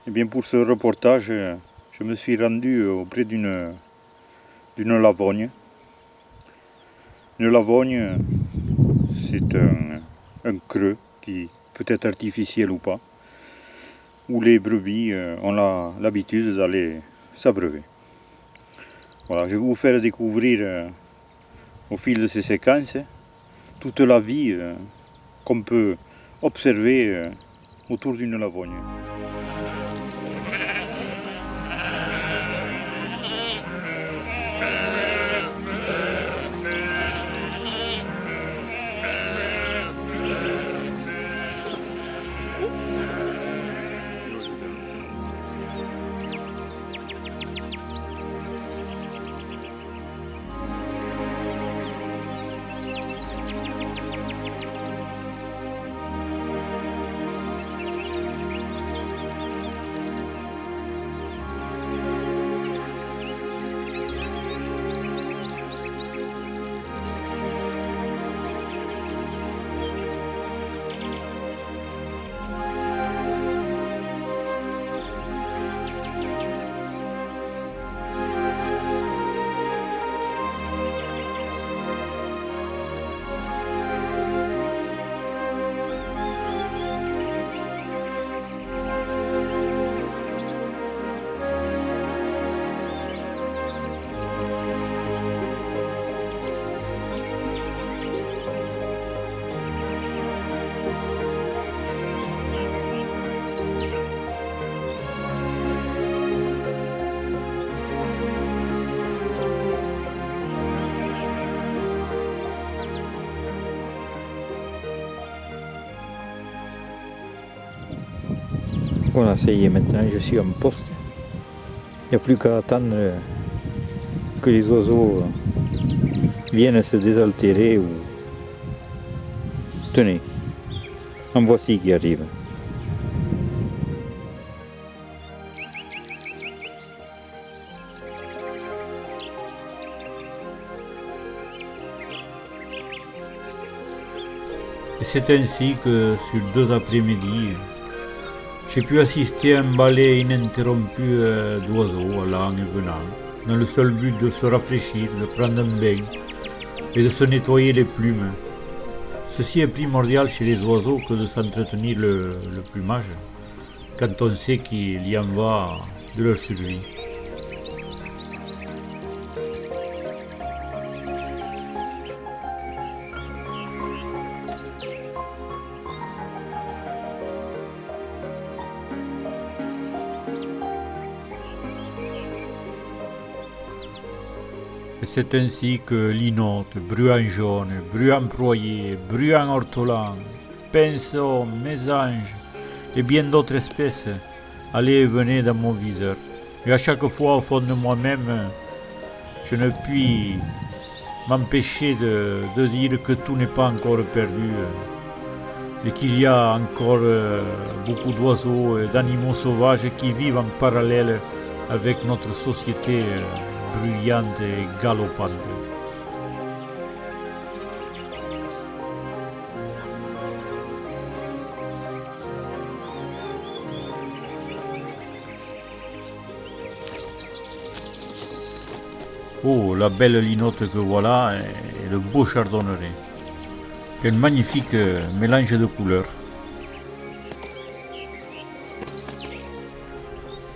Eh bien, pour ce reportage, je me suis rendu auprès d'une lavogne. Une lavogne, c'est un creux qui peut être artificiel ou pas, où les brebis ont l'habitude d'aller s'abreuver. Voilà, je vais vous faire découvrir au fil de ces séquences toute la vie qu'on peut observer autour d'une lavogne. Voilà, ça y est, maintenant je suis en poste. Il n'y a plus qu'à attendre que les oiseaux viennent se désaltérer ou... Tenez, en voici qui arrive. Et c'est ainsi que sur 2 après-midi, j'ai pu assister à un balai ininterrompu d'oiseaux allant et venant, dans le seul but de se rafraîchir, de prendre un bain et de se nettoyer les plumes. Ceci est primordial chez les oiseaux que de s'entretenir le plumage, quand on sait qu'il y en va de leur survie. Et c'est ainsi que linotte, bruant jaune, bruant broyé, bruant ortolan, pinceau, mésange et bien d'autres espèces allaient et venaient dans mon viseur. Et à chaque fois, au fond de moi-même, je ne puis m'empêcher de dire que tout n'est pas encore perdu et qu'il y a encore beaucoup d'oiseaux et d'animaux sauvages qui vivent en parallèle avec notre société bruyante et galopante. Oh, la belle linotte que voilà et le beau chardonneret. Quel magnifique mélange de couleurs.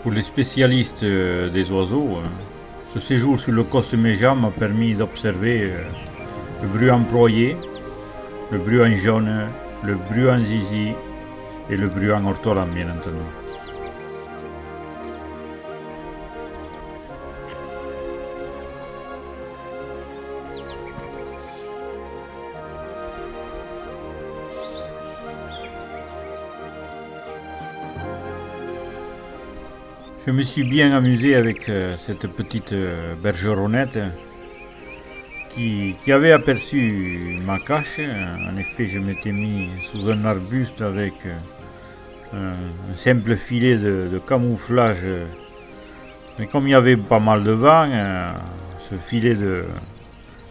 Pour les spécialistes des oiseaux, ce séjour sur le Cosméja m'a permis d'observer le bruant broyé, le bruant jaune, le bruant zizi et le bruant ortolan, bien entendu. Je me suis bien amusé avec cette petite bergeronnette qui avait aperçu ma cache. En effet, je m'étais mis sous un arbuste avec un simple filet de camouflage. Mais comme il y avait pas mal de vent, ce filet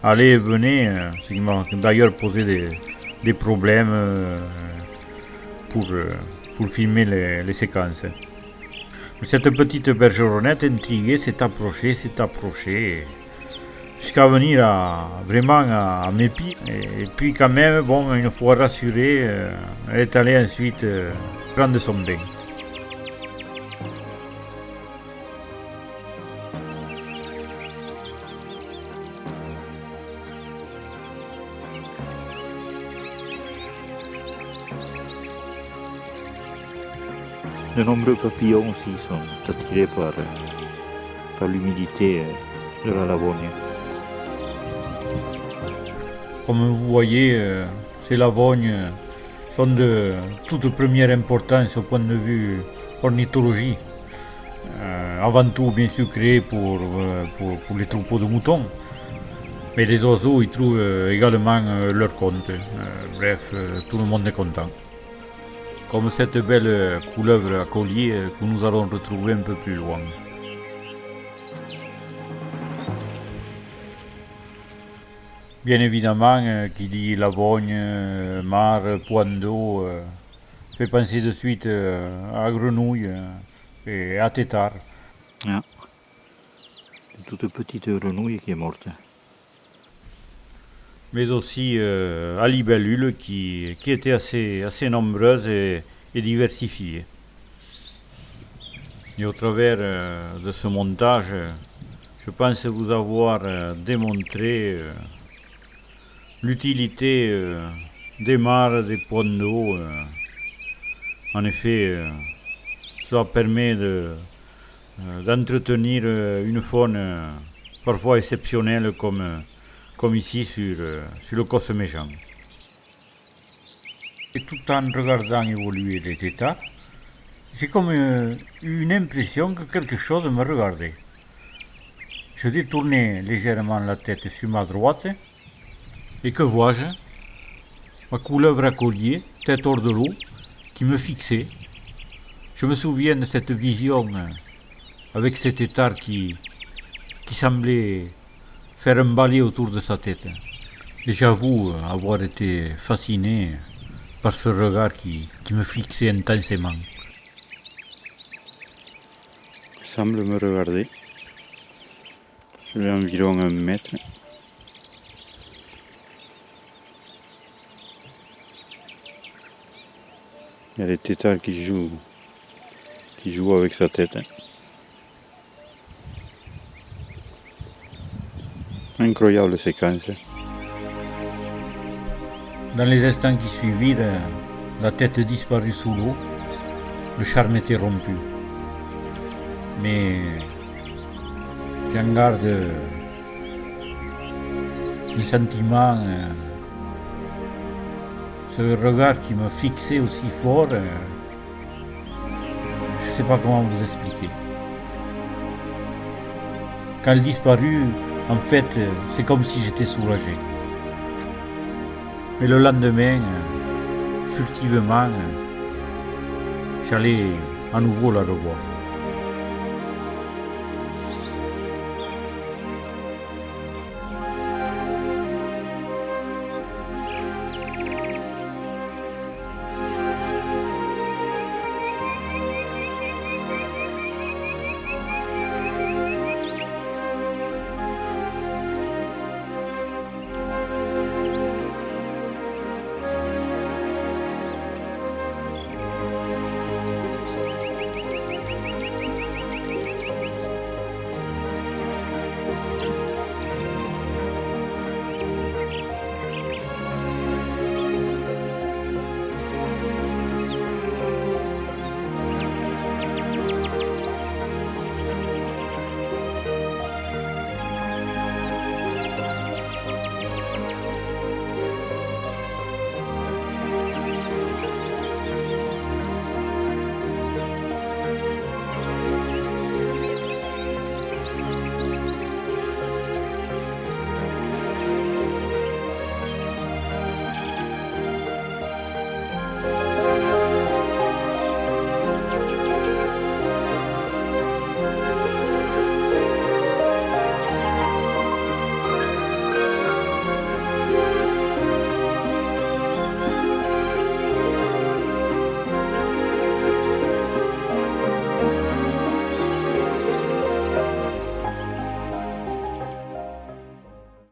allait et venait, ce qui m'a d'ailleurs posé des problèmes pour filmer les séquences. Cette petite bergeronnette intriguée s'est approchée, jusqu'à venir vraiment à mes pieds. Et puis quand même, bon, une fois rassurée, elle est allée ensuite prendre son bain. De nombreux papillons aussi sont attirés par l'humidité de la Lavogne. Comme vous voyez, ces lavognes sont de toute première importance au point de vue ornithologie. Avant tout, bien sûr, créés pour les troupeaux de moutons. Mais les oiseaux y trouvent également leur compte. Bref, tout le monde est content. Comme cette belle couleuvre à collier que nous allons retrouver un peu plus loin. Bien évidemment, qui dit Lavogne, mare, point d'eau, fait penser de suite à grenouille et à tétard. Ah. Une toute petite grenouille qui est morte. Mais aussi à libellules qui étaient assez nombreuses et diversifiées. Et au travers de ce montage, je pense vous avoir démontré l'utilité des mares, des points d'eau. En effet, cela permet d'entretenir une faune parfois exceptionnelle comme ici sur le Causse Méjean. Et tout en regardant évoluer les tétards, j'ai comme eu une impression que quelque chose me regardait. Je détournais légèrement la tête sur ma droite, et que vois-je? Ma couleuvre à collier, tête hors de l'eau, qui me fixait. Je me souviens de cette vision avec cet tétard qui semblait faire un balai autour de sa tête. Et j'avoue avoir été fasciné par ce regard qui me fixait intensément. Il semble me regarder. Je vais environ 1 mètre. Il y a les tétards qui jouent avec sa tête. Incroyable séquence. Dans les instants qui suivirent, la tête disparut sous l'eau, le charme était rompu. Mais j'en garde des sentiments, ce regard qui me fixait aussi fort, je ne sais pas comment vous expliquer. Quand elle disparut, en fait, c'est comme si j'étais soulagé. Mais le lendemain, furtivement, j'allais à nouveau la revoir.